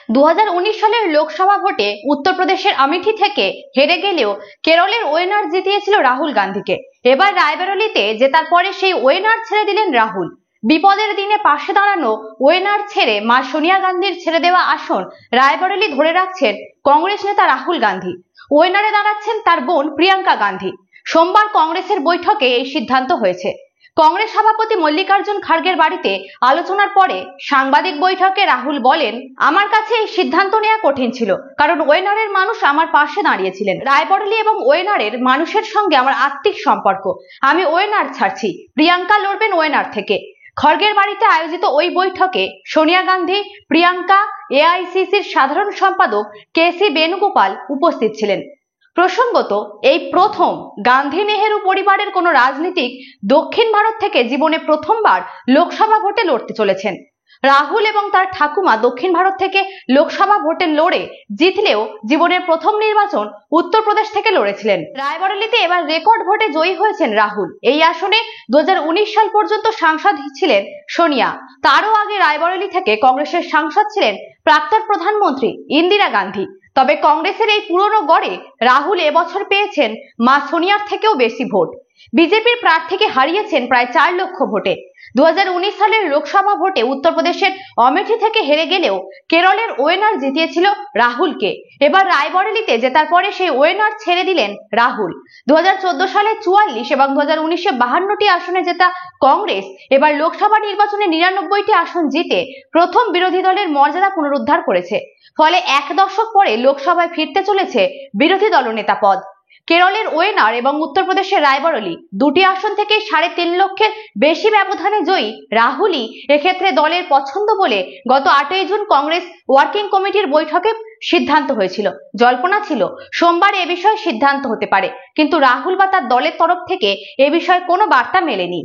2019 সালের লোকসভা ভোটে উত্তরপ্রদেশের আমেঠি থেকে হেরে গেলেও কেরলের ওয়েনার জিতিয়েছিল রাহুল গান্ধীকে। এবার রায়বেরেলিতে জেতার পরে সেই ওয়েনার ছেড়ে দিলেন রাহুল। বিপদের দিনে পাশে দাঁড়ানো ওয়েনার ছেড়ে মা সোনিয়া গান্ধীর ছেড়ে দেওয়া আসন রায়বেরেলি ধরে রাখছেন কংগ্রেস নেতা রাহুল গান্ধী। ওয়েনারে দাঁড়াচ্ছেন তার বোন প্রিয়াঙ্কা গান্ধী। সোমবার কংগ্রেসের বৈঠকে এই সিদ্ধান্ত হয়েছে। কংগ্রেস সভাপতি মল্লিকার্জুন খার্গের বাড়িতে আলোচনার পরে সাংবাদিক বৈঠকে রাহুল বলেন, আমার কাছে এই সিদ্ধান্ত নেওয়া কঠিন ছিল, কারণ ওয়েনারের মানুষ আমার পাশে দাঁড়িয়েছিলেন। রায়বেরেলি এবং ওয়েনারের মানুষের সঙ্গে আমার আত্মিক সম্পর্ক। আমি ওয়েনার ছাড়ছি, প্রিয়াঙ্কা লড়বেন ওয়েনার থেকে। খড়গের বাড়িতে আয়োজিত ওই বৈঠকে সোনিয়া গান্ধী, প্রিয়াঙ্কা, এআইসিসির সাধারণ সম্পাদক কেসি বেণুগোপাল উপস্থিত ছিলেন। প্রসঙ্গত, এই প্রথম গান্ধী নেহেরু পরিবারের কোনো রাজনীতিক দক্ষিণ ভারত থেকে জীবনে প্রথমবার লোকসভা ভোটে লড়তে চলেছেন। রাহুল এবং তার ঠাকুমা দক্ষিণ ভারত থেকে লোকসভা ভোটে লড়ে জিতলেও জীবনের প্রথম নির্বাচন উত্তরপ্রদেশ থেকে লড়েছিলেন। রায়বেরেলিতে এবার রেকর্ড ভোটে জয়ী হয়েছেন রাহুল। এই আসনে 2019 সাল পর্যন্ত সাংসদ ছিলেন সোনিয়া। তারও আগে রায়বেরেলি থেকে কংগ্রেসের সাংসদ ছিলেন প্রাক্তন প্রধানমন্ত্রী ইন্দিরা গান্ধী। তবে কংগ্রেসের এই পুরনো গড়ে রাহুল এবছর পেয়েছেন মা সোনিয়ার থেকেও বেশি ভোট। বিজেপির প্রার্থীকে হারিয়েছেন প্রায় 4 লক্ষ ভোটে। 2019 সালের লোকসভা ভোটে উত্তরপ্রদেশের অমেঠি থেকে হেরে গেলেও কেরলের ওয়েনার জিতিয়েছিল রাহুলকে। এবার রায়বেরেলিতে জেতার পরে সেই ওয়েনার ছেড়ে দিলেন রাহুল। 2014 সালে 44 এবং 2019-এ 52টি আসনে জেতা কংগ্রেস এবার লোকসভা নির্বাচনে 99টি আসন জিতে প্রথম বিরোধী দলের মর্যাদা পুনরুদ্ধার করেছে। ফলে 1 দশক পরে লোকসভায় ফিরতে চলেছে বিরোধী দলনেতা পদ। কেরলের ওয়েনার এবং উত্তরপ্রদেশের রায়বেরেলি দুটি আসন থেকে 3.5 লক্ষের বেশি ব্যবধানে জয়ী রাহুলই এক্ষেত্রে দলের পছন্দ বলে গত 8ই জুন কংগ্রেস ওয়ার্কিং কমিটির বৈঠকে সিদ্ধান্ত হয়েছিল। জল্পনা ছিল সোমবার এ বিষয়ে সিদ্ধান্ত হতে পারে, কিন্তু রাহুল বা তার দলের তরফ থেকে এ বিষয়ে কোনো বার্তা মেলেনি।